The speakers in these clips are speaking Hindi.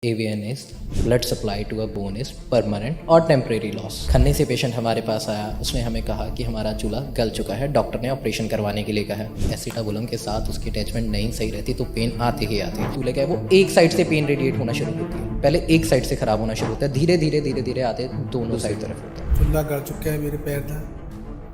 AVN is blood supply to a bone is permanent और temporary loss। खन्ने से पेशेंट हमारे पास आया, उसने हमें कहा कि हमारा चूल्हा गल चुका है, डॉक्टर ने ऑपरेशन करवाने के लिए कहा है। एसिटाबुलम के साथ उसकी अटैचमेंट नहीं सही रहती तो पेन आते ही आते हैं। चूल्हे का है वो एक साइड से पेन रेडिएट होना शुरू होती है, पहले एक साइड से खराब होना शुरू होता है, धीरे धीरे आते दोनों साइड तरफ होता है। चूल्हा गल चुका है मेरे पैर का,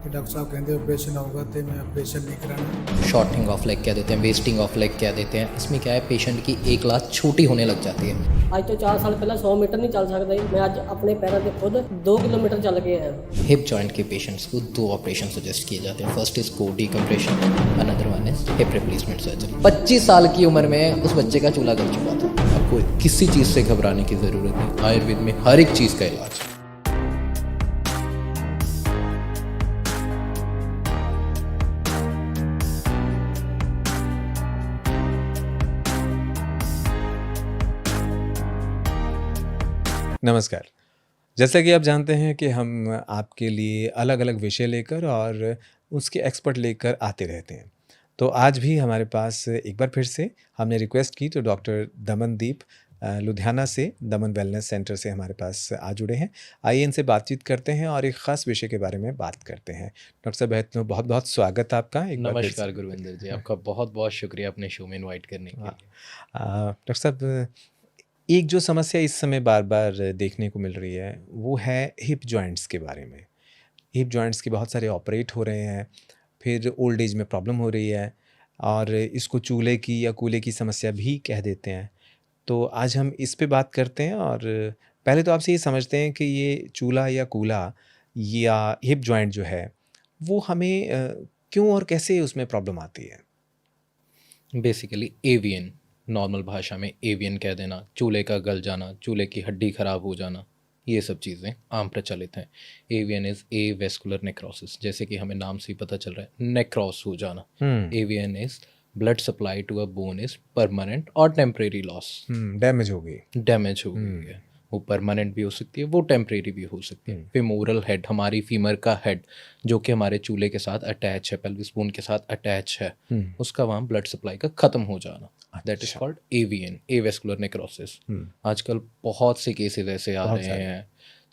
तो डॉक्टर साहब कहते ऑपरेशन होगा, तो मैं ऑपरेशन नहीं कराना। शॉर्टिंग ऑफ लेग कह देते हैं, वेस्टिंग ऑफ लेग कह देते हैं। इसमें क्या है, पेशेंट की एक लात छोटी होने लग जाती है। ਅੱਜ ਤੋਂ 4 ਸਾਲ ਪਹਿਲਾਂ 100 ਮੀਟਰ ਨਹੀਂ ਚੱਲ ਸਕਦਾ ਸੀ, मैं आज अपने पैरों पे खुद 2 किलोमीटर चल के आया। हिप जॉइंट के पेशेंट्स को 2 ऑपरेशन सजेस्ट किए जाते हैं। First is core decompression, another one is hip replacement surgery. 25 साल की उम्र में उस बच्चे का चूल्हा गल चुका था। आपको किसी चीज़ से घबराने की ज़रूरत नहीं, आयुर्वेद में हर एक चीज़ का इलाज है। नमस्कार। जैसा कि आप जानते हैं कि हम आपके लिए अलग अलग विषय लेकर और उसके एक्सपर्ट लेकर आते रहते हैं। तो आज भी हमारे पास एक बार फिर से हमने रिक्वेस्ट की तो डॉक्टर दमनदीप लुधियाना से दमन वेलनेस सेंटर से हमारे पास आ जुड़े हैं। आइए इनसे बातचीत करते हैं और एक ख़ास विषय के बारे में बात करते हैं। डॉक्टर साहब बहुत बहुत स्वागत आपका। एक बार नमस्कार गुरविंदर जी, आपका बहुत बहुत शुक्रिया अपने शो में इनवाइट करने के लिए। डॉक्टर साहब, एक जो समस्या इस समय बार बार देखने को मिल रही है वो है हिप जॉइंट्स के बारे में। हिप जॉइंट्स के बहुत सारे ऑपरेट हो रहे हैं, फिर ओल्ड एज में प्रॉब्लम हो रही है और इसको चूल्हे की या कूल्हे की समस्या भी कह देते हैं। तो आज हम इस पे बात करते हैं और पहले तो आपसे ये समझते हैं कि ये चूल्हा या कूल्हा या हिप जॉइंट जो है वो हमें क्यों और कैसे उसमें प्रॉब्लम आती है। बेसिकली एवीएन, नॉर्मल भाषा में एवीएन कह देना, चूल्हे का गल जाना, चूल्हे की हड्डी खराब हो जाना, ये सब चीज़ें आम प्रचलित हैं। AVN is a vascular necrosis, जैसे कि हमें नाम से ही पता चल रहा है, नेक्रोस हो जाना। AVN is blood supply to a bone is permanent और टेम्परेरी लॉस। डैमेज हो गई, डैमेज हो गई है, वो परमानेंट भी हो सकती है, वो टेम्परेरी भी हो सकती है। फेमोरल हेड, हमारी फीमर का हेड जो कि हमारे चूल्हे के साथ अटैच है, पेल्विस बोन के साथ अटैच है, उसका वहाँ ब्लड सप्लाई का ख़त्म हो जाना, that is called AVN, avascular necrosis. आजकल बहुत से केसेस ऐसे आ रहे हैं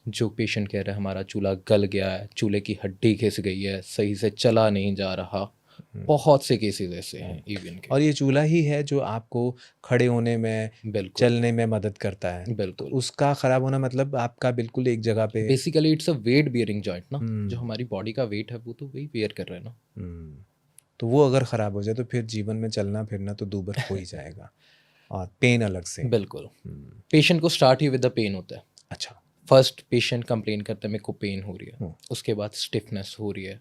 जो पेशेंट कह रहे हैं हमारा चूल्हा गल गया है, चूल्हे की हड्डी घिस गई है, सही से चला नहीं जा रहा। बहुत से केसेस ऐसे हैं एवीएन के। और ये चूल्हा ही है जो आपको खड़े होने में, चलने में मदद करता है। बिल्कुल। तो उसका ख़राब होना मतलब आपका बिल्कुल एक जगह पे, basically it's a weight bearing joint ना, जो हमारी बॉडी का वेट है वो तो वही बेयर कर रहा है ना। तो वो अगर ख़राब हो जाए तो फिर जीवन में चलना फिरना तो दूभर हो ही जाएगा और पेन अलग से। बिल्कुल। पेशेंट को स्टार्ट ही विद द पेन होता है। अच्छा। फर्स्ट पेशेंट कंप्लेन करता है मेरे को पेन हो रही है, उसके बाद स्टिफनेस हो रही है,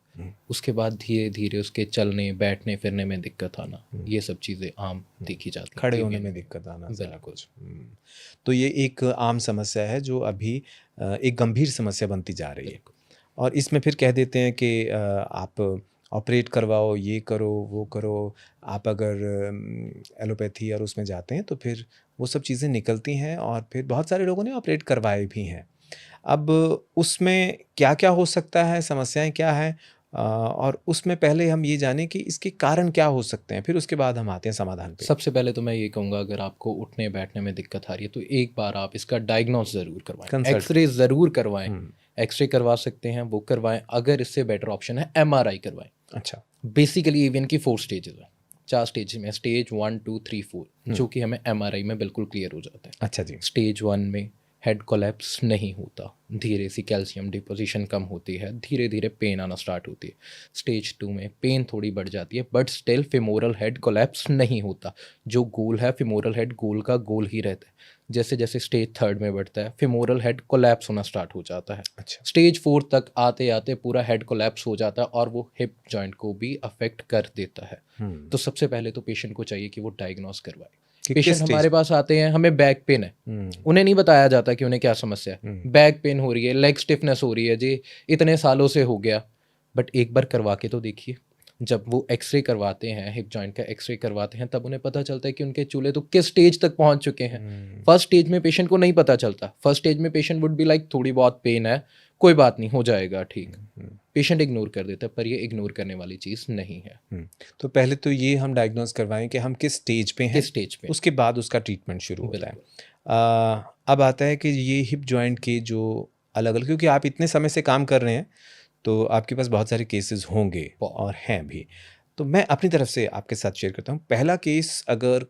उसके बाद धीरे धीरे उसके चलने बैठने फिरने में दिक्कत आना, ये सब चीज़ें आम देखी जाती हैं। खड़े होने में दिक्कत आना, बिल्कुल। तो ये एक आम समस्या है जो अभी एक गंभीर समस्या बनती जा रही है। और इसमें फिर कह देते हैं कि आप ऑपरेट करवाओ, ये करो वो करो। आप अगर एलोपैथी और उसमें जाते हैं तो फिर वो सब चीज़ें निकलती हैं और फिर बहुत सारे लोगों ने ऑपरेट करवाए भी हैं। अब उसमें क्या क्या हो सकता है, समस्याएं क्या हैं, और उसमें पहले हम ये जानें कि इसके कारण क्या हो सकते हैं, फिर उसके बाद हम आते हैं समाधान पे। सबसे पहले तो मैं ये कहूँगा, अगर आपको उठने बैठने में दिक्कत आ रही है तो एक बार आप इसका डायग्नोस ज़रूर करवाएं, एक्सरे ज़रूर करवाएं। एक्सरे करवा सकते हैं वो करवाएं, अगर इससे बेटर ऑप्शन है एमआरआई करवाएं। अच्छा। बेसिकली एवीएन की 4 स्टेजेस है, 4 स्टेज में, स्टेज 1 2 3 4, जो कि हमें एमआरआई में बिल्कुल क्लियर हो जाता है। अच्छा जी। स्टेज 1 में हेड कोलैप्स नहीं होता, धीरे सी कैल्शियम डिपोजिशन कम होती है, धीरे धीरे पेन आना स्टार्ट होती है। स्टेज 2 में पेन थोड़ी बढ़ जाती है but still femoral head collapse नहीं होता, जो गोल है फेमोरल हेड गोल का गोल ही रहता है। जैसे जैसे स्टेज 3 में बढ़ता है फेमोरल हेड कोलैप्स होना स्टार्ट हो जाता है। अच्छा। स्टेज 4 तक आते आते पूरा हेड कोलैप्स हो जाता है और वो हिप जॉइंट को भी अफेक्ट कर देता है। तो सबसे पहले तो पेशेंट को चाहिए कि वो डायग्नोस करवाए। पेशेंट हमारे पास आते हैं, हमें बैक पेन है, उन्हें नहीं बताया जाता कि उन्हें क्या समस्या है। बैक पेन हो रही है, लेग स्टिफनेस हो रही है जी, इतने सालों से हो गया, बट एक बार करवा के तो देखिए। जब वो एक्सरे करवाते हैं, हिप जॉइंट का एक्सरे करवाते हैं, तब उन्हें पता चलता है कि उनके चूल्हे तो किस स्टेज तक पहुंच चुके हैं। फर्स्ट स्टेज में पेशेंट को नहीं पता चलता। फर्स्ट स्टेज में पेशेंट वुड बी लाइक थोड़ी बहुत पेन है, कोई बात नहीं, हो जाएगा ठीक। पेशेंट इग्नोर कर देता है, पर ये इग्नोर करने वाली चीज़ नहीं है। तो पहले तो ये हम डायग्नोस करवाएं कि हम किस स्टेज पे हैं, किस स्टेज पे, उसके बाद उसका ट्रीटमेंट शुरू होता है। अब आता है कि ये हिप जॉइंट के जो अलग अलग, क्योंकि आप इतने समय से काम कर रहे हैं तो आपके पास बहुत सारे केसेस होंगे और हैं भी, तो मैं अपनी तरफ से आपके साथ शेयर करता हूँ। पहला केस, अगर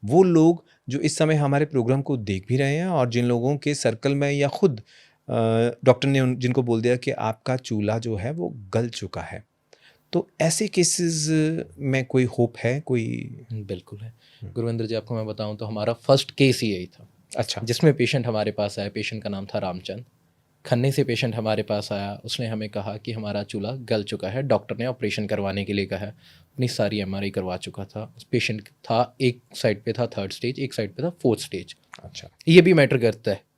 वो लोग जो इस समय हमारे प्रोग्राम को देख भी रहे हैं और जिन लोगों के सर्कल में या खुद डॉक्टर ने जिनको बोल दिया कि आपका चूल्हा जो है वो गल चुका है, तो ऐसे केसेस में कोई होप है, कोई? बिल्कुल है गुरविंदर जी, आपको मैं बताऊं तो हमारा फर्स्ट केस ही यही था। अच्छा। जिसमें पेशेंट हमारे पास आया, पेशेंट का नाम था रामचंद। खन्ने से पेशेंट हमारे पास आया, उसने हमें कहा कि हमारा चूल्हा गल चुका है, डॉक्टर ने ऑपरेशन करवाने के लिए कहा है। अपनी सारी एमआरआई करवा चुका था। पेशेंट था, एक साइड पे था 3rd स्टेज, एक साइड पे था 4th स्टेज। अच्छा। ये भी मैटर करता है।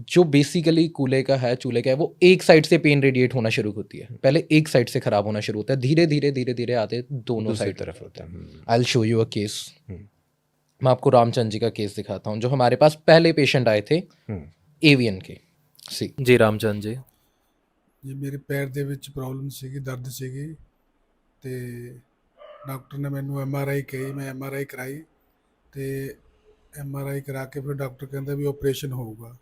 जो बेसिकली कूल्हे का है, चूल्हे का है, वो एक साइड से पेन रेडिएट होना शुरू होती है। पहले एक साइड से खराब होना शुरू होता है, धीरे धीरे धीरे धीरे आते दोनों दूसरी साइड तरफ होता है। आई will show you a case. मैं आपको रामचंद जी का केस दिखाता हूँ, जो हमारे पास पहले पेशेंट आए थे एवियन के। सी जी रामचंद जी। ਜੀ ਮੇਰੇ ਪੈਰ ਦੇ ਵਿੱਚ ਪ੍ਰੋਬਲਮ ਸੀਗੀ, ਦਰਦ ਸੀਗੀ ਤੇ ਡਾਕਟਰ ਨੇ ਮੈਨੂੰ ਐਮਆਰਆਈ ਕਹੀ। ਮੈਂ ਐਮਆਰਆਈ ਕਰਾਈ ਤੇ ਐਮਆਰਆਈ ਕਰਾ ਕੇ ਫਿਰ ਡਾਕਟਰ ਕਹਿੰਦਾ ਵੀ ਆਪਰੇਸ਼ਨ ਹੋਊਗਾ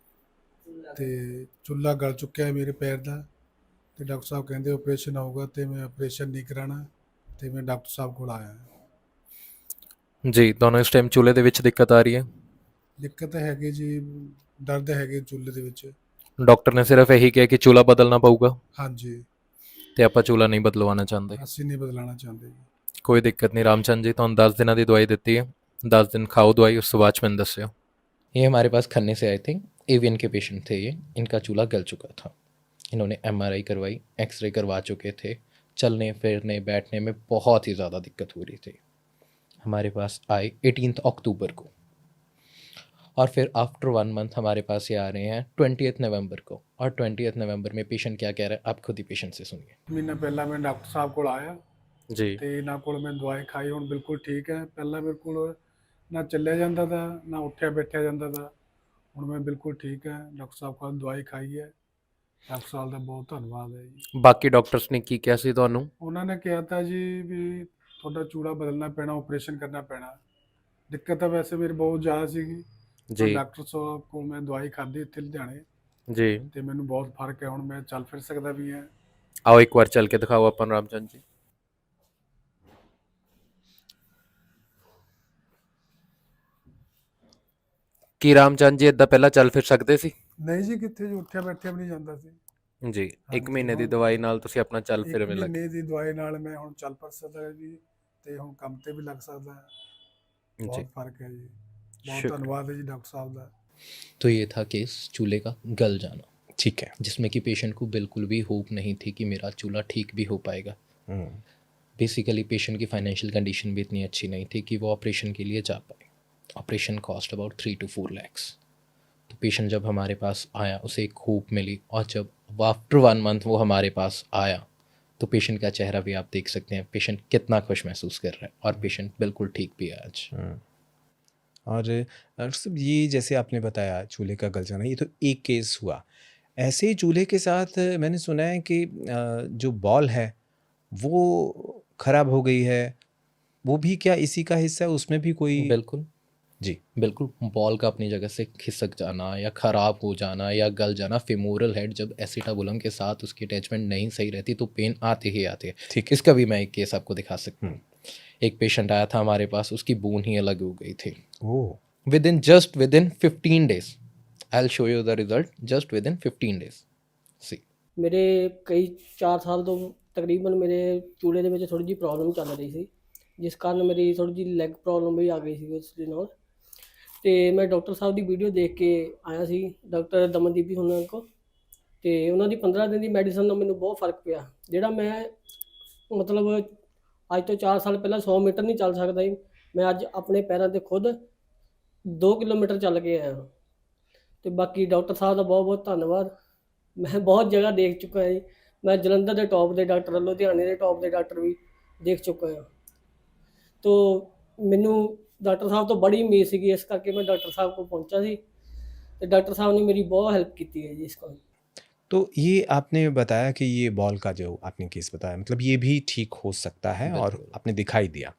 ਤੇ ਚੁੱਲ੍ਹਾ ਗਲ ਚੁੱਕਿਆ ਹੈ ਮੇਰੇ ਪੈਰ ਦਾ ਤੇ ਡਾਕਟਰ ਸਾਹਿਬ ਕਹਿੰਦੇ ਆਪਰੇਸ਼ਨ ਹੋਊਗਾ ਤੇ ਮੈਂ ਆਪਰੇਸ਼ਨ ਨਹੀਂ ਕਰਾਉਣਾ ਤੇ ਮੈਂ ਡਾਕਟਰ ਸਾਹਿਬ ਕੋਲ ਆਇਆ। ਜੀ ਤੁਹਾਨੂੰ ਇਸ ਟਾਈਮ ਚੂਲੇ ਦੇ ਵਿੱਚ ਦਿੱਕਤ ਆ ਰਹੀ ਹੈ? ਦਿੱਕਤ ਹੈਗੀ ਜੀ, ਦਰਦ ਹੈਗੇ ਚੁੱਲ੍ਹੇ ਦੇ ਵਿੱਚ। ਡਾਕਟਰ ਨੇ ਸਿਰਫ ਇਹੀ ਕਿਹਾ ਕਿ ਚੂਲਾ ਬਦਲਣਾ ਪਊਗਾ ਹਾਂਜੀ, ਤੇ ਆਪਾਂ ਚੂਲਾ ਨਹੀਂ ਬਦਲਵਾਉਣਾ ਚਾਹੁੰਦੇ। ਅਸੀਂ ਨਹੀਂ ਬਦਲਾਉਣਾ ਚਾਹੁੰਦੇ ਜੀ। ਕੋਈ ਦਿੱਕਤ नहीं रामचंद जी, ਤੁਹਾਨੂੰ 10 दिनों की दवाई दी है, 10 दिन खाओ दवाई, उस बाद मैंने दस्यो। ये हमारे पास खन्ने से आए थे, एवियन के पेशेंट थे ये। इनका चूल्हा गल चुका था। इन्होंने एमआरआई करवाई, एक्सरे करवा चुके थे। चलने फिरने बैठने में बहुत ही ज़्यादा दिक्कत हो रही थी। हमारे पास आए 18 अक्टूबर को, और फिर आफ्टर 1 मंथ हमारे पास ये आ रहे हैं 20 नवंबर को। और 20 नवंबर में पेशेंट क्या कह रहा है, आप खुद ही पेशेंट से सुनिए। ਮਹੀਨਾ ਪਹਿਲਾਂ ਮੈਂ ਡਾਕਟਰ ਸਾਹਿਬ ਕੋਲ ਆਇਆ जी ਤੇ ਇਹਨਾਂ ਕੋਲ ਮੈਂ ਦਵਾਈ ਖਾਈ, ਹੁਣ ਬਿਲਕੁਲ ਠੀਕ ਹੈ। ਪਹਿਲਾਂ ਮੇਰੇ ਕੋਲ ਨਾ ਚੱਲਿਆ ਜਾਂਦਾ ਤਾ, ਨਾ ਉੱਠਿਆ ਬੈਠਿਆ ਜਾਂਦਾ ਤਾ। ਹੁਣ ਮੈਂ ਬਿਲਕੁਲ ਠੀਕ ਹੈ। ਡਾਕਟਰ ਸਾਹਿਬ ਕੋਲ ਦਵਾਈ ਖਾਈ ਹੈ। ਡਾਕਟਰ ਸਾਹਿਬ ਦਾ ਬਹੁਤ ਧੰਨਵਾਦ ਹੈ ਜੀ। बाकी डॉक्टर्स ने की क्या सी ਤੁਹਾਨੂੰ? ਉਹਨਾਂ ਨੇ ਕਿਹਾ ਤਾ ਜੀ ਵੀ ਤੁਹਾਡਾ ਚੂੜਾ ਬਦਲਣਾ ਪੈਣਾ, ਆਪਰੇਸ਼ਨ ਕਰਨਾ ਪੈਣਾ। ਦਿੱਕਤ ਤਾਂ ਵੈਸੇ ਮੇਰੀ ਬਹੁਤ ਜ਼ਿਆਦਾ ਸੀਗੀ। ਜੀ ਡਾਕਟਰ ਸਾਹਿਬ ਕੋਲ ਮੈਂ ਦਵਾਈ ਖਾਧੀ ਇੱਥੇ ਲੁਧਿਆਣੇ जी ਤੇ ਮੈਨੂੰ ਬਹੁਤ ਫਰਕ ਹੈ। ਹੁਣ ਮੈਂ ਚੱਲ ਫਿਰ ਸਕਦਾ ਵੀ ਹਾਂ। आओ एक बार चल के दिखाओ अपन रामचंद जी। ਕੀ ਰਾਮਚੰਦ ਜੀ ਇਦਾਂ ਪਹਿਲਾਂ ਚੱਲ ਫਿਰ ਸਕਦੇ ਸੀ? ਨਹੀਂ ਜੀ, ਕਿੱਥੇ ਜੀ, ਉੱਠਿਆ ਬੈਠਿਆ ਵੀ ਨਹੀਂ ਜਾਂਦਾ ਸੀ। ਜੀ 1 ਹਾਂਜੀ, ਮਹੀਨੇ ਦੀ ਹੁਣ ਦਵਾਈ ਨਾਲ ਤੁਸੀਂ ਆਪਣਾ ਚੱਲ ਇੱਕ ਫਿਰ ਮਿਲ ਮਹੀਨੇ ਦੀ ਦਵਾਈ ਨਾਲ ਮੈਂ ਹੁਣ ਚੱਲ ਫਿਰ ਸਕਦਾ ਜੀ ਤੇ ਹੁਣ ਕੰਮ ਤੇ ਵੀ ਲੱਗ ਸਕਦਾ। जी ਬਹੁਤ ਫਰਕ ਹੈ ਜੀ। ਬਹੁਤ शुक्र। ਧੰਨਵਾਦ ਹੈ ਜੀ ਡਾਕटर साहब ਦਾ। तो ये था केस चूल्हे का गल जाना, ठीक है। जिसमें कि पेशेंट को बिल्कुल भी होप नहीं थी कि मेरा चूल्हा ठीक भी हो पाएगा। बेसिकली पेशेंट की फाइनेंशियल कंडीशन भी इतनी अच्छी नहीं थी कि वो ऑपरेशन के लिए जा पाए। Operation cost about 3 to 4 lakhs। तो पेशेंट जब हमारे पास आया, उसे एक होप मिली, और जब आफ्टर 1 मंथ वो हमारे पास आया तो पेशेंट का चेहरा भी आप देख सकते हैं, पेशेंट कितना खुश महसूस कर रहा है, और पेशेंट बिल्कुल ठीक भी है आज। और सब ये जैसे आपने बताया चूल्हे का गल जाना, ये तो एक केस हुआ। ऐसे ही चूल्हे के साथ मैंने सुना है कि जो बॉल है वो खराब हो गई है, वो भी क्या इसी का हिस्सा है? उसमें भी कोई? बिल्कुल जी। बिल्कुल, बॉल का अपनी जगह से खिसक जाना या ख़राब हो जाना या गल जाना, फेमोरल हेड जब एसिटाबुलम के साथ उसकी अटैचमेंट नहीं सही रहती तो पेन आते ही आते हैं। ठीक है। इसका भी मैं एक केस आपको दिखा सकता हूँ। एक पेशेंट आया था हमारे पास, उसकी बोन ही अलग हो गई थी oh. Within 15 days। I will show you the result just within 15 days। See ਮੇਰੇ ਕਈ 4 ਸਾਲ ਤੋਂ ਤਕਰੀਬਨ ਮੇਰੇ ਚੂਲੇ ਦੇ ਵਿੱਚ ਥੋੜੀ ਜਿਹੀ ਪ੍ਰੋਬਲਮ ਚੱਲ ਰਹੀ ਸੀ, ਜਿਸ ਕਾਰਨ ਮੇਰੀ ਥੋੜੀ ਜਿਹੀ ਲੈਗ ਪ੍ਰੋਬਲਮ ਵੀ ਆ ਗਈ ਸੀ ਉਸ ਦੇ ਨਾਲ। ਤੇ ਮੈਂ ਡਾਕਟਰ ਸਾਹਿਬ ਦੀ ਵੀਡੀਓ ਦੇਖ ਕੇ ਆਇਆ ਸੀ, ਡਾਕਟਰ ਦਮਨਦੀਪ ਜੀ ਉਹਨਾਂ ਕੋਲ, ਤੇ ਉਹਨਾਂ ਦੀ 15 ਦਿਨ ਦੀ ਮੈਡੀਸਨ ਨਾਲ ਮੈਨੂੰ ਬਹੁਤ ਫਰਕ ਪਿਆ। ਜਿਹੜਾ ਮੈਂ ਮਤਲਬ ਅੱਜ ਤੋਂ 4 ਸਾਲ ਪਹਿਲਾਂ 100 ਮੀਟਰ ਨਹੀਂ ਚੱਲ ਸਕਦਾ ਸੀ, ਮੈਂ ਅੱਜ ਆਪਣੇ ਪੈਰਾਂ 'ਤੇ ਖੁਦ 2 ਕਿਲੋਮੀਟਰ ਚੱਲ ਕੇ ਆਇਆ। ਤੇ ਬਾਕੀ ਡਾਕਟਰ ਸਾਹਿਬ ਦਾ ਬਹੁਤ ਬਹੁਤ ਧੰਨਵਾਦ। ਮੈਂ ਬਹੁਤ ਜਗ੍ਹਾ ਦੇਖ ਚੁੱਕਾ ਜੀ, ਮੈਂ ਜਲੰਧਰ ਦੇ ਟੌਪ ਦੇ ਡਾਕਟਰ, ਲੁਧਿਆਣੇ ਦੇ ਟੌਪ ਦੇ ਡਾਕਟਰ ਵੀ ਦੇਖ ਚੁੱਕਾ ਹਾਂ। ਤੋ ਮੈਨੂੰ ਡਾਕਟਰ ਸਾਹਿਬ ਤੋਂ ਬੜੀ ਉਮੀਦ ਸੀਗੀ, ਇਸ ਕਰਕੇ ਮੈਂ ਡਾਕਟਰ ਸਾਹਿਬ ਕੋਲ ਪਹੁੰਚਾ ਸੀ ਤੇ ਡਾਕਟਰ ਸਾਹਿਬ ਨੇ ਮੇਰੀ ਬਹੁਤ ਹੈਲਪ ਕੀਤੀ ਹੈ ਜੀ ਇਸ ਕੋਲ। तो ये आपने बताया कि ये बॉल का जो आपने केस बताया, मतलब ये भी ठीक हो सकता है और बिल्कुल। आपने दिखाई दिया।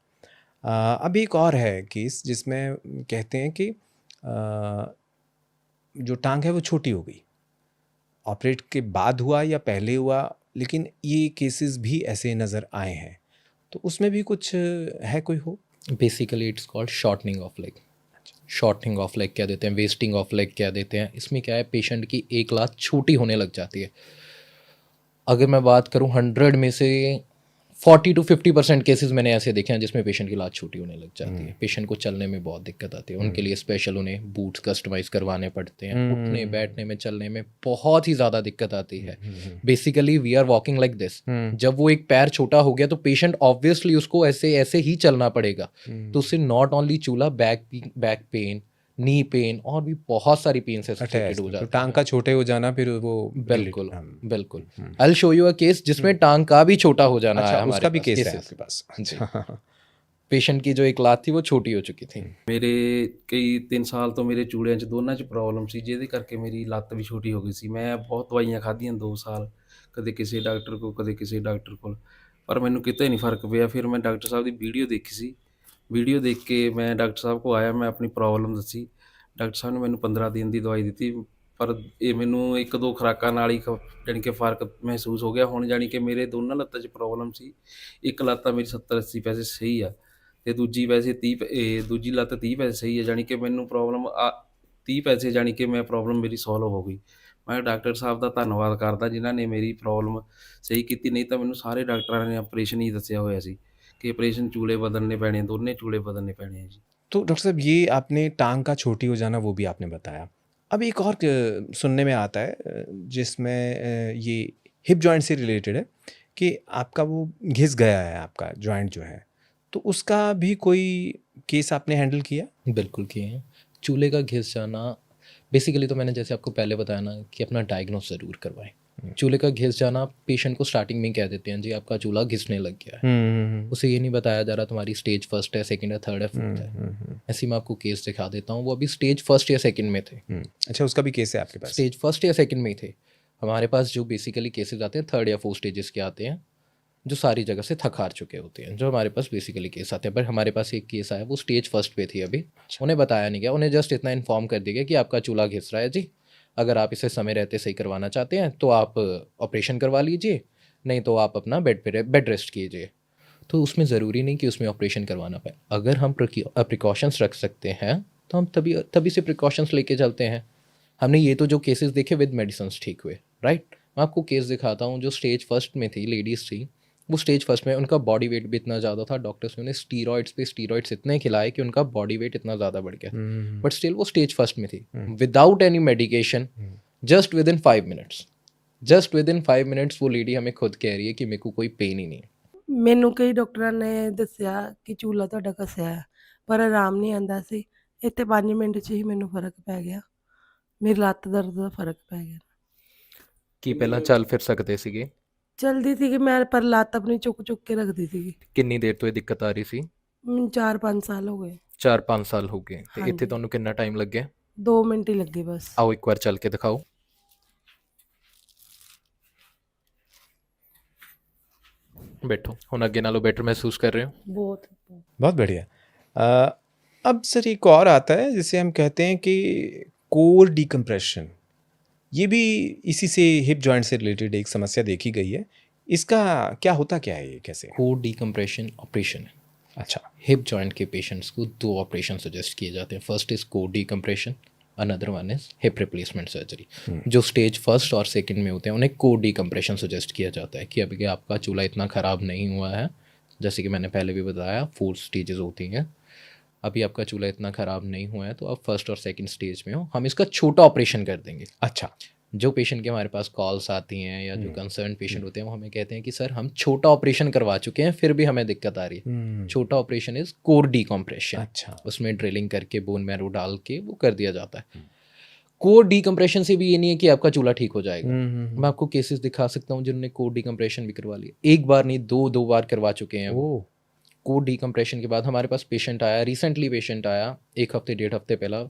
अब एक और है केस जिसमें कहते हैं कि जो टांग है वो छोटी हो गई, ऑपरेट के बाद हुआ या पहले हुआ, लेकिन ये केसेस भी ऐसे नज़र आए हैं, तो उसमें भी कुछ है कोई हो? Basically it's called shortening of leg. Shortening of leg क्या देते हैं, वेस्टिंग ऑफ लेग क्या देते हैं। इसमें क्या है, पेशेंट की एक लात छोटी होने लग जाती है। अगर मैं बात करूं 100 में से 40 to 50% केसेस मैंने ऐसे देखे हैं जिसमें पेशेंट की लात छोटी होने लग जाती है। पेशेंट को चलने में बहुत दिक्कत आती है, उनके लिए स्पेशल उन्हें बूट्स कस्टमाइज करवाने पड़ते हैं। उठने बैठने में चलने में बहुत ही ज़्यादा दिक्कत आती है। Basically we are walking like this. जब वो एक पैर छोटा हो गया तो पेशेंट ऑब्वियसली उसको ऐसे ऐसे ही चलना पड़ेगा। तो उससे नॉट ओनली चूला, बैक पेन, नी पेन और भी बहुत सारी पेन से एसोसिएटेड हो तो जाती टांग का छोटे हो जाना फिर वो बिल्कुल बिल्कुल। आई will show you a case जिसमें टांग का भी छोटा हो जाना अच्छा, है। उसका भी केस है आपके पास? अच्छा। पेशेंट की जो एक लात थी वो छोटी ਹੋ ਚੁੱਕੀ थी। ਮੇਰੇ ਕਈ 3 ਸਾਲ ਤੋਂ ਮੇਰੇ ਚੂੜਿਆਂ 'ਚ ਦੋਨਾਂ 'ਚ ਪ੍ਰੋਬਲਮ ਸੀ, ਜਿਹਦੇ ਕਰਕੇ ਮੇਰੀ ਲੱਤ ਵੀ ਛੋਟੀ ਹੋ ਗਈ ਸੀ। ਮੈਂ ਬਹੁਤ ਦਵਾਈਆਂ ਖਾਧੀਆਂ 2 ਸਾਲ, ਕਦੇ ਕਿਸੇ ਡਾਕਟਰ ਕੋਲ, ਕਦੇ ਕਿਸੇ ਡਾਕਟਰ ਕੋਲ, ਪਰ ਮੈਨੂੰ ਕਿਤੇ ਨਹੀਂ ਫਰਕ ਪਿਆ। ਫਿਰ ਮੈਂ ਡਾਕਟਰ ਸਾਹਿਬ ਦੀ ਵੀਡੀਓ ਦੇਖੀ ਸੀ। ਵੀਡੀਓ ਦੇਖ ਕੇ ਮੈਂ ਡਾਕਟਰ ਸਾਹਿਬ ਕੋਲ ਆਇਆ, ਮੈਂ ਆਪਣੀ ਪ੍ਰੋਬਲਮ ਦੱਸੀ। ਡਾਕਟਰ ਸਾਹਿਬ ਨੇ ਮੈਨੂੰ 15 ਦਿਨ ਦੀ ਦਵਾਈ ਦਿੱਤੀ, ਪਰ ਇਹ ਮੈਨੂੰ 1-2 ਖੁਰਾਕਾਂ ਨਾਲ ਹੀ ਜਾਣੀ ਕਿ ਫ਼ਰਕ ਮਹਿਸੂਸ ਹੋ ਗਿਆ। ਹੁਣ ਜਾਣੀ ਕਿ ਮੇਰੇ ਦੋਨਾਂ ਲੱਤਾਂ 'ਚ ਪ੍ਰੋਬਲਮ ਸੀ। ਇੱਕ ਲੱਤ ਤਾਂ ਮੇਰੀ 70-80 ਪੈਸੇ ਸਹੀ ਆ, ਤੇ ਦੂਜੀ ਵੈਸੇ 30 ਦੂਜੀ ਲੱਤ 30 ਪੈਸੇ ਸਹੀ ਹੈ। ਜਾਣੀ ਕਿ ਮੈਨੂੰ ਪ੍ਰੋਬਲਮ 30 ਪੈਸੇ, ਜਾਣੀ ਕਿ ਮੈਂ ਪ੍ਰੋਬਲਮ ਮੇਰੀ ਸੋਲਵ ਹੋ ਗਈ। ਮੈਂ ਡਾਕਟਰ ਸਾਹਿਬ ਦਾ ਧੰਨਵਾਦ ਕਰਦਾ ਜਿਨ੍ਹਾਂ ਨੇ ਮੇਰੀ ਪ੍ਰੋਬਲਮ ਸਹੀ ਕੀਤੀ, ਨਹੀਂ ਤਾਂ ਮੈਨੂੰ ਸਾਰੇ ਡਾਕਟਰਾਂ ਨੇ ਆਪਰੇਸ਼ਨ ਹੀ ਦੱਸਿਆ ਹੋਇਆ ਸੀ कि ऑपरेशन चूड़े बदलने पैने, दोनों चूड़े बदलने पैने हैं जी। तो डॉक्टर साहब ये आपने टांग का छोटी हो जाना वो भी आपने बताया। अब एक और सुनने में आता है जिसमें ये हिप जॉइंट से रिलेटेड है कि आपका वो घिस गया है आपका जॉइंट जो है, तो उसका भी कोई केस आपने हैंडल किया? बिल्कुल किए हैं। चूल्हे का घिस जाना बेसिकली तो मैंने जैसे आपको पहले बताया ना कि अपना डायग्नोस ज़रूर करवाएं। चूल्हे का घिस जाना पेशेंट को स्टार्टिंग में कह देते हैं जी आपका चूल्हा घिसने लग गया है। उसे ये नहीं बताया जा रहा तुम्हारी स्टेज फर्स्ट है, सेकंड है, थर्ड है, फोर्थ है। ऐसे मैं आपको केस दिखा देता हूँ। वो अभी स्टेज फर्स्ट या सेकंड में थे। अच्छा, उसका भी केस है आपके पास? स्टेज फर्स्ट या सेकंड में ही थे। हमारे पास जो बेसिकली केसेस आते हैं 3rd या 4th स्टेजेस के आते हैं, जो सारी जगह से थक हार चुके होते हैं, जो हमारे पास बेसिकली केस आते हैं। पर हमारे पास एक केस आया वो स्टेज फर्स्ट पे थी अभी। उन्हें बताया नहीं गया, उन्हें जस्ट इतना इन्फॉर्म कर दिया गया कि आपका चूल्हा घिस रहा है जी, अगर आप इसे समय रहते सही करवाना चाहते हैं तो आप ऑपरेशन करवा लीजिए, नहीं तो आप अपना बेड रेस्ट कीजिए। तो उसमें ज़रूरी नहीं कि उसमें ऑपरेशन करवाना पाए। अगर हम प्रिकॉशंस रख सकते हैं तो हम तभी से प्रिकॉशंस लेके चलते हैं। हमने ये तो जो केसेस देखे विद मेडिसिन ठीक हुए, राइट। मैं आपको केस दिखाता हूँ जो स्टेज फर्स्ट में थी, लेडीज़ थी। वो स्टेज फर्स्ट में उनका बॉडी वेट भी इतना ज़्यादा था, डॉक्टर्स ने उन्हें स्टीरॉइड्स इतने खिलाए कि उनका बॉडी वेट इतना ज़्यादा बढ़ गया, बट स्टिल वो स्टेज फर्स्ट में थी without any medication. Just with in 5 minutes वो लेडी हमें खुद कह रही है कि मेरे को कोई पेन ही नहीं है। ਮੈਨੂੰ ਕਈ ਡਾਕਟਰਾਂ ਨੇ ਦੱਸਿਆ ਕਿ ਚੂਲਾ ਤੁਹਾਡਾ ਘਸਿਆ ਹੈ, ਪਰ ਆਰਾਮ ਨਹੀਂ ਆਉਂਦਾ ਸੀ। ਇੱਥੇ 5 ਮਿੰਟ 'ਚ ਹੀ ਮੈਨੂੰ ਫਰਕ ਪੈ ਗਿਆ, ਮੇਰੀ ਲੱਤ ਦਰਦ ਦਾ ਫਰਕ ਪੈ ਗਿਆ। ਕਿ ਪਹਿਲਾਂ ਚੱਲ ਫਿਰ ਸਕਦੇ ਸੀਗੇ? ਚਲਦੀ ਸੀਗੀ ਮੈਂ, ਪਰ ਲੱਤ ਆਪਣੀ ਚੁੱਕ ਕੇ ਰੱਖਦੀ ਸੀਗੀ। ਕਿੰਨੀ ਦੇਰ ਤੋਂ ਇਹ ਦਿੱਕਤ ਆ ਰਹੀ ਸੀ? 4-5 ਸਾਲ ਹੋ ਗਏ। 4-5 ਸਾਲ ਹੋ ਗਏ। ਤੇ ਇੱਥੇ ਹਾਂਜੀ। ਤੁਹਾਨੂੰ ਕਿੰਨਾ ਟਾਈਮ ਲੱਗਿਆ? 2 ਮਿੰਟ ਹੀ ਲੱਗੇ ਬਸ। आओ एक बार चल के दिखाओ। बैठो। हुन अगे नालों बेटर महसूस कर रहे हो? ਬਹੁਤ बहुत बढ़िया। अब सर एक और आता है जिसे हम कहते हैं कि कोर डिकम्प्रेशन, ये भी इसी से हिप जॉइंट से रिलेटेड एक समस्या देखी गई है। इसका क्या होता क्या है, ये कैसे? कोर डिकम्प्रेशन ऑपरेशन है। अच्छा, हिप जॉइंट के पेशेंट्स को 2 ऑपरेशन सजेस्ट किए जाते हैं। First is core decompression, another one is hip replacement surgery. जो स्टेज फर्स्ट और सेकंड में होते हैं उन्हें कोर डिकम्प्रेशन सजेस्ट किया जाता है कि अभी आपका चूल्हा इतना ख़राब नहीं हुआ है, जैसे कि मैंने पहले भी बताया 4 स्टेजेस होती हैं, अभी आपका चूल्हा इतना ख़राब नहीं हुआ है तो आप फर्स्ट और सेकंड स्टेज में हो, हम इसका छोटा ऑपरेशन कर देंगे। अच्छा। जो पेशेंट के हमारे पास कॉल्स आती हैं या जो कंसर्न पेशेंट होते हैं वो हमें कहते हैं कि सर हम छोटा ऑपरेशन करवा चुके हैं फिर भी हमें दिक्कत आ रही है। छोटा ऑपरेशन इज कोर डिकम्प्रेशन। अच्छा, उसमें ड्रिलिंग करके बोन मैरो डाल के वो कर दिया जाता है। कोर डिकम्प्रेशन से भी ये नहीं है कि आपका चूल्हा ठीक हो जाएगा। मैं आपको केसेस दिखा सकता हूँ जिन्होंने कोर डिकम्प्रेशन भी करवा लिया, एक बार नहीं 2 बार करवा चुके हैं वो। कोर डिकम्प्रेशन के बाद हमारे पास पेशेंट आया, रिसेंटली पेशेंट आया 1 हफ्ते 1.5 हफ्ते पहला,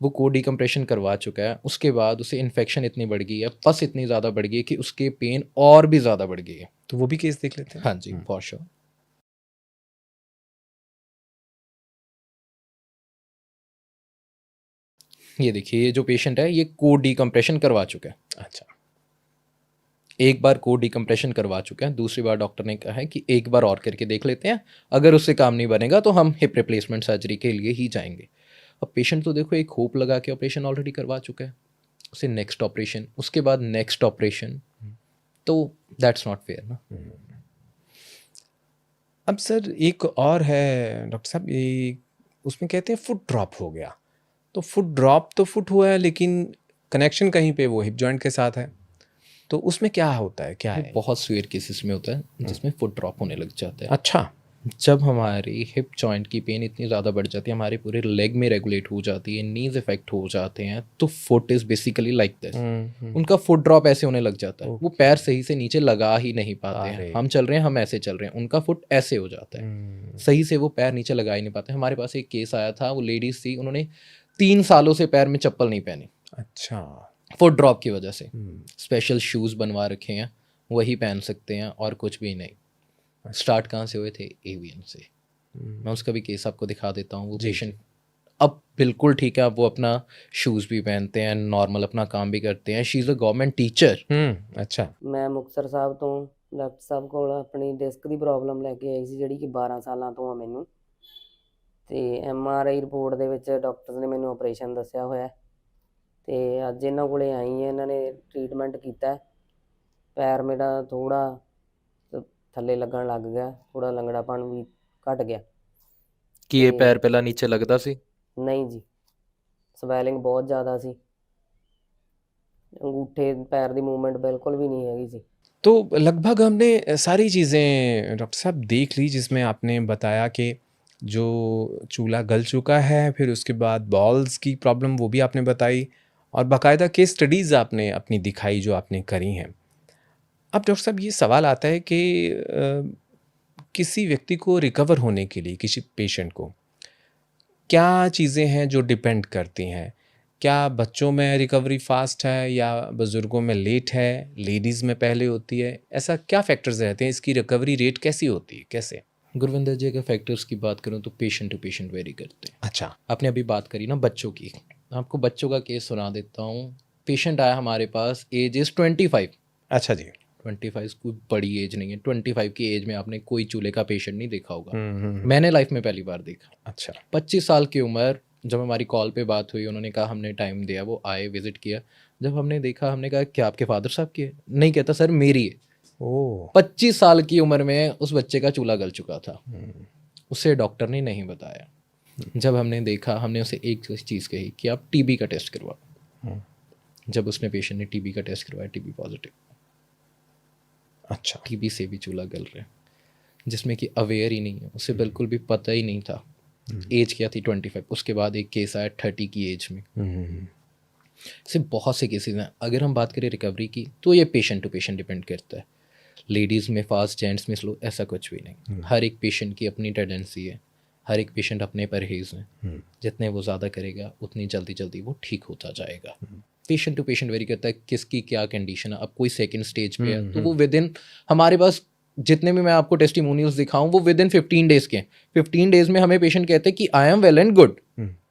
वो कोर डिकम्प्रेशन करवा चुका है। उसके बाद उसे इन्फेक्शन इतनी बढ़ गई है, पस इतनी ज़्यादा बढ़ गई है कि उसके पेन और भी ज़्यादा बढ़ गई है। तो वो भी केस देख लेते हैं। हाँ जी, फॉर श्योर। ये देखिए, ये जो पेशेंट है ये कोड डिकम्प्रेशन करवा चुका है। अच्छा। एक बार कोड डिकम्प्रेशन करवा चुके हैं, दूसरी बार डॉक्टर ने कहा है कि एक बार और करके देख लेते हैं, अगर उससे काम नहीं बनेगा तो हम हिप रिप्लेसमेंट सर्जरी के लिए ही जाएंगे। अब पेशेंट तो देखो एक होप लगा के ऑपरेशन ऑलरेडी करवा चुका है, उसे नेक्स्ट ऑपरेशन, उसके बाद नेक्स्ट ऑपरेशन, तो दैट्स नॉट फेयर ना। अब सर एक और है डॉक्टर साहब, ये उसमें कहते हैं फुट ड्रॉप हो गया, तो फुट ड्रॉप तो फुट हुआ है लेकिन कनेक्शन कहीं पे वो हिप जॉइंट के साथ है, तो उसमें क्या होता है, क्या ये है? बहुत सीवियर केसेस में होता है जिसमें फुट ड्रॉप होने लग जाता है। अच्छा। जब हमारी हिप जॉइंट की पेन इतनी ज़्यादा बढ़ जाती है, हमारे पूरे लेग में रेगुलेट हो जाती है, नीज इफेक्ट हो जाते हैं, तो foot is basically like this. उनका फुट ड्रॉप ऐसे होने लग जाता है, वो पैर सही से नीचे लगा ही नहीं पाते हैं। हम चल रहे हैं, हम ऐसे चल रहे हैं, उनका फुट ऐसे हो जाता है, सही से वो पैर नीचे लगा ही नहीं पाते। हमारे पास एक केस आया था, वो लेडीज थी, उन्होंने 3 सालों से पैर में चप्पल नहीं पहनी अच्छा। फुट ड्रॉप की वजह से। स्पेशल शूज़ बनवा रखे हैं, वही पहन सकते हैं और कुछ भी नहीं। स्टार्ट कहाँ से हुए थे? एवियन से। मैं उसका भी केस आपको दिखा देता हूँ। वो पेशेंट अब बिल्कुल ठीक है, अब वो अपना शूज़ भी पहनते हैं, नॉर्मल अपना काम भी करते हैं। She is a government teacher. अच्छा। ਮੈਂ ਮੁਕਤਸਰ ਸਾਹਿਬ ਤੋਂ ਡਾਕਟਰ ਸਾਹਿਬ ਕੋਲ ਆਪਣੀ ਡਿਸਕ ਦੀ ਪ੍ਰੋਬਲਮ ਲੈ ਕੇ ਆਈ ਸੀ, ਜਿਹੜੀ ਕਿ 12 ਸਾਲਾਂ ਤੋਂ ਆ ਮੈਨੂੰ। ਤੇ MRI ਰਿਪੋਰਟ ਦੇ ਵਿੱਚ ਡਾਕਟਰਸ ਨੇ ਮੈਨੂੰ ਆਪਰੇਸ਼ਨ ਦੱਸਿਆ ਹੋਇਆ ਹੈ। ਤੇ ਅੱਜ ਇਹਨਾਂ ਕੋਲੇ ਆਈ ਹਾਂ, ਇਹਨਾਂ ਨੇ ਟ੍ਰੀਟਮੈਂਟ ਕੀਤਾ ਹੈ। ਪੈਰ ਮੇਰਾ ਥੋੜ੍ਹਾ ਥੱਲੇ ਲੱਗਣ ਲੱਗ ਗਿਆ, ਥੋੜ੍ਹਾ ਲੰਗੜਾਪਣ ਵੀ ਘਟ ਗਿਆ। ਕਿ ਇਹ ਤੇ ਪੈਰ ਪਹਿਲਾਂ ਨੀਚੇ ਲੱਗਦਾ ਸੀ? ਨਹੀਂ ਜੀ, ਸਵੈਲਿੰਗ ਬਹੁਤ ਜ਼ਿਆਦਾ ਸੀ, ਅੰਗੂਠੇ ਪੈਰ ਦੀ ਮੂਵਮੈਂਟ ਬਿਲकुल भी नहीं हैगी सी। तो लगभग हमने सारी चीज़ें डॉक्टर साहब देख ली, जिसमें आपने बताया कि जो चूल्हा गल चुका है, फिर उसके बाद बॉल्स की प्रॉब्लम वो भी आपने बताई, और बाकायदा केस स्टडीज़ आपने अपनी दिखाई जो आपने करी हैं। अब डॉक्टर साहब ये सवाल आता है कि किसी व्यक्ति को रिकवर होने के लिए, किसी पेशेंट को क्या चीज़ें हैं जो डिपेंड करती हैं? क्या बच्चों में रिकवरी फास्ट है या बुज़ुर्गों में लेट है, लेडीज़ में पहले होती है? ऐसा क्या फैक्टर्स रहते हैं? इसकी रिकवरी रेट कैसी होती है, कैसे? गुरविंदर जी, अगर फैक्टर्स की बात करूं तो पेशेंट टू पेशेंट वेरी करते हैं। अच्छा। आपने अभी बात करी ना बच्चों की, आपको बच्चों का केस सुना देता हूँ। पेशेंट आया हमारे पास, एज इज़ 25। अच्छा जी। 25 कोई बड़ी एज नहीं है। 25 की एज में आपने कोई चूल्हे का पेशेंट नहीं देखा होगा। मैंने लाइफ में पहली बार देखा। अच्छा। 25 साल की उम्र। जब हमारी कॉल पे बात हुई, उन्होंने कहा हमने टाइम दिया, वो आए, विजिट किया। जब हमने देखा, हमने कहा क्या आपके फादर साहब की है? नहीं, कहता सर मेरी है। ओह। 25 साल की उम्र में उस बच्चे का चूल्हा गल चुका था। उसे डॉक्टर ने नहीं बताया। जब हमने देखा, हमने उसे एक चीज़ कही कि आप टीबी का टेस्ट करवाओ। जब उसने पेशेंट ने टीबी का टेस्ट करवाया, टीबी पॉजिटिव। अच्छा। टीबी से भी चूल्हा गल रहे हैं, जिसमें कि अवेयर ही नहीं है, उसे बिल्कुल भी पता ही नहीं था। एज क्या थी? 25। उसके बाद एक केस आया 30 की एज में। ऐसे बहुत से केसेस हैं। अगर हम बात करें रिकवरी की, तो ये पेशेंट टू पेशेंट डिपेंड करता है। लेडीज़ में फास्ट, जेंट्स में स्लो, ऐसा कुछ भी नहीं। हर एक पेशेंट की अपनी टेंडेंसी है, हर एक पेशेंट अपने परहेज़ हैं। जितने वो ज़्यादा करेगा, उतनी जल्दी जल्दी वो ठीक होता जाएगा। पेशेंट टू पेशेंट वेरी करता है, किसकी क्या कंडीशन है। अब कोई सेकंड स्टेज पे है तो वो विद इन, हमारे पास जितने भी मैं आपको टेस्टिमोनियल्स दिखाऊं, वो विद इन 15 डेज के हैं। 15 डेज में हमें पेशेंट कहते हैं कि I am well and good,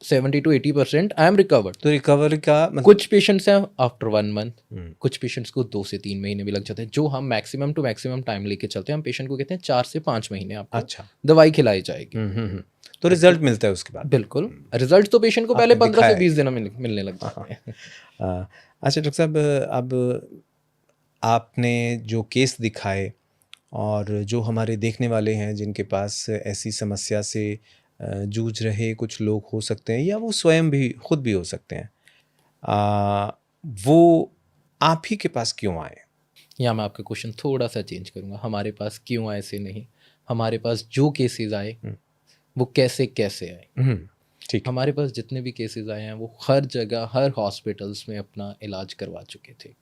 70 to 80% I am recovered. तो रिकवरी का मतलब कुछ पेशेंट्स हैं आफ्टर 1 मंथ, कुछ पेशेंट्स को 2 से 3 महीने भी लग जाते हैं। जो हम मैक्सिमम टू मैक्सिमम टाइम लेके चलते हैं, हम पेशेंट को कहते हैं 4 से 5 महीने आपको अच्छा दवाई खिलाई जाएगी। तो रिजल्ट मिलता है उसके बाद? बिल्कुल, रिजल्ट तो पेशेंट को पहले आपने 15 से दिखाया 20 दिन में मिलने लग जाते हैं। अच्छा डॉक्टर साहब, अब आपने जो केस दिखाए और जो हमारे देखने वाले हैं जिनके पास ऐसी समस्या से जूझ रहे कुछ लोग हो सकते हैं, या वो स्वयं भी खुद भी हो सकते हैं, वो आप ही के पास क्यों आए? या मैं आपका क्वेश्चन थोड़ा सा चेंज करूँगा। हमारे पास क्यों आए से नहीं, हमारे पास जो केसेस आए वो कैसे कैसे आए। ठीक। हमारे पास जितने भी केसेस आए हैं, वो हर जगह, हर हॉस्पिटल्स में अपना इलाज करवा चुके थे।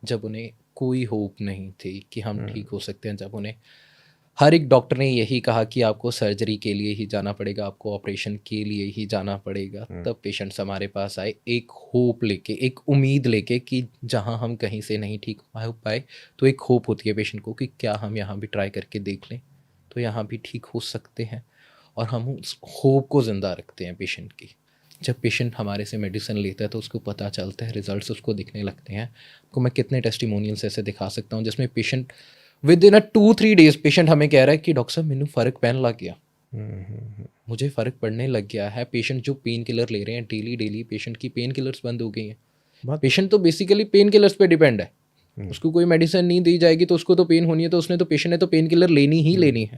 जब उन्हें कोई होप नहीं थी कि हम ठीक हो सकते हैं, जब उन्हें हर एक डॉक्टर ने यही कहा कि आपको सर्जरी के लिए ही जाना पड़ेगा, आपको ऑपरेशन के लिए ही जाना पड़ेगा, तब पेशेंट्स हमारे पास आए एक होप लेके, एक उम्मीद लेके कि जहां हम कहीं से नहीं ठीक हो पाए तो एक होप होती है पेशेंट को कि क्या हम यहाँ भी ट्राई करके देख लें तो यहाँ भी ठीक हो सकते हैं। और हम उस होप को ज़िंदा रखते हैं पेशेंट की। जब पेशेंट हमारे से मेडिसिन लेता है तो उसको पता चलता है, रिजल्ट्स उसको दिखने लगते हैं। आपको मैं कितने टेस्टिमोनियल्स ऐसे दिखा सकता हूँ जिसमें patient with in 2-3 days patient हमें कह रहा है कि डॉक्टर साहब मैंने फ़र्क पैन लग गया, मुझे फ़र्क पड़ने लग गया है। पेशेंट जो पेन किलर ले रहे हैं डेली पेशेंट की पेन किलर्स बंद हो गई हैं। पेशेंट तो बेसिकली पेन किलर्स पे डिपेंड है, उसको कोई मेडिसिन नहीं दी जाएगी तो उसको तो पेन होनी है, तो उसने तो पेशेंट ने तो पेन किलर लेनी ही लेनी है।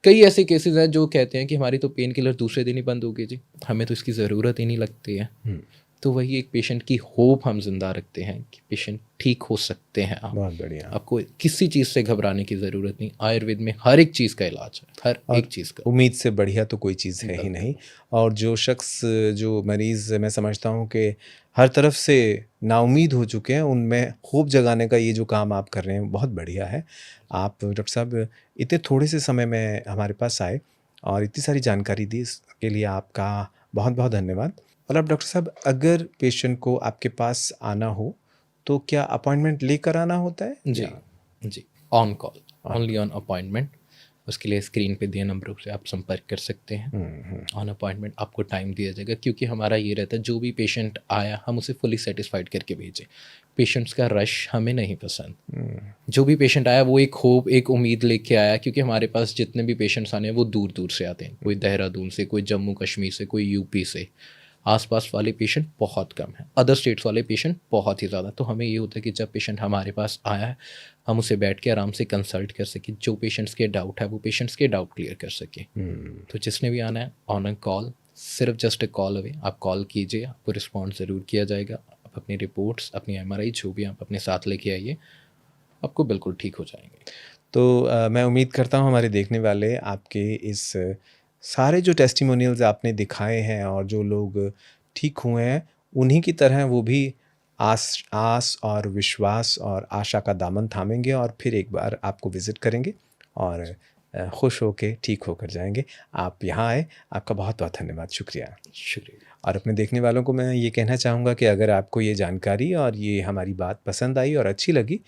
कई ऐसे केसेस हैं जो कहते हैं कि हमारी तो पेन किलर दूसरे दिन ही बंद हो गई जी, हमें तो इसकी ज़रूरत ही नहीं लगती है। तो वही एक पेशेंट की होप हम जिंदा रखते हैं कि पेशेंट ठीक हो सकते हैं। आप बहुत बढ़िया। आपको किसी चीज़ से घबराने की ज़रूरत नहीं, आयुर्वेद में हर एक चीज़ का इलाज है, हर एक चीज़ का। उम्मीद से बढ़िया तो कोई चीज़ है ही नहीं। और जो शख्स, जो मरीज़, मैं समझता हूँ कि हर तरफ से नाउम्मीद हो चुके हैं, उनमें होप जगाने का ये जो काम आप कर रहे हैं बहुत बढ़िया है। आप डॉक्टर साहब इतने थोड़े से समय में हमारे पास आए और इतनी सारी जानकारी दी, इसके लिए आपका बहुत बहुत धन्यवाद। और अब डॉक्टर साहब, अगर पेशेंट को आपके पास आना हो तो क्या अपॉइंटमेंट लेकर आना होता है? जी जी, on call, only on appointment. उसके लिए स्क्रीन पे दिए नंबरों से आप संपर्क कर सकते हैं। ऑन अपॉइंटमेंट आपको टाइम दिया जाएगा, क्योंकि हमारा ये रहता है जो भी पेशेंट आया हम उसे फुली सेटिस्फाइड करके भेजें। पेशेंट्स का रश हमें नहीं पसंद। जो भी पेशेंट आया वो एक होप, एक उम्मीद लेके आया, क्योंकि हमारे पास जितने भी पेशेंट्स आने हैं वो दूर दूर से आते हैं, कोई देहरादून से, कोई जम्मू कश्मीर से, कोई यूपी से। आसपास वाले पेशेंट बहुत कम हैं, अदर स्टेट्स वाले पेशेंट बहुत ही ज़्यादा। तो हमें ये होता है कि जब पेशेंट हमारे पास आया है हम उसे बैठ के आराम से कंसल्ट कर सकें, जो पेशेंट्स के डाउट है वो पेशेंट्स के डाउट क्लियर कर सकें। तो जिसने भी आना है ऑन अ कॉल, सिर्फ जस्ट अ कॉल अवे, आप कॉल कीजिए, आपको रिस्पॉन्स ज़रूर किया जाएगा। आप अपनी रिपोर्ट्स, अपनी MRI जो भी आप अपने साथ लेके आइए, आपको बिल्कुल ठीक हो जाएंगे। तो मैं उम्मीद करता हूँ हमारे देखने वाले आपके इस सारे जो टेस्टिमोनियल्स आपने दिखाए हैं और जो लोग ठीक हुए हैं, उन्हीं की तरह वो भी आस और विश्वास और आशा का दामन थामेंगे और फिर एक बार आपको विज़िट करेंगे और खुश होके ठीक होकर जाएंगे। आप यहाँ आए, आपका बहुत बहुत धन्यवाद, शुक्रिया। शुक्रिया। और अपने देखने वालों को मैं ये कहना चाहूँगा कि अगर आपको ये जानकारी और ये हमारी बात पसंद आई और अच्छी लगी,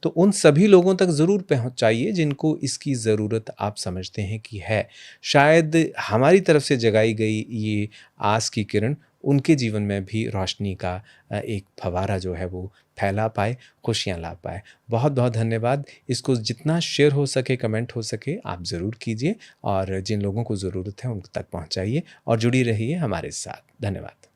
तो उन सभी लोगों तक ज़रूर पहुँचाइए जिनको इसकी ज़रूरत आप समझते हैं कि है। शायद हमारी तरफ से जगाई गई ये आस की किरण उनके जीवन में भी रोशनी का एक फव्वारा जो है वो फैला पाए, खुशियाँ ला पाए। बहुत बहुत धन्यवाद। इसको जितना शेयर हो सके, कमेंट हो सके, आप ज़रूर कीजिए और जिन लोगों को ज़रूरत है उन तक पहुँचाइए और जुड़ी रहिए हमारे साथ। धन्यवाद।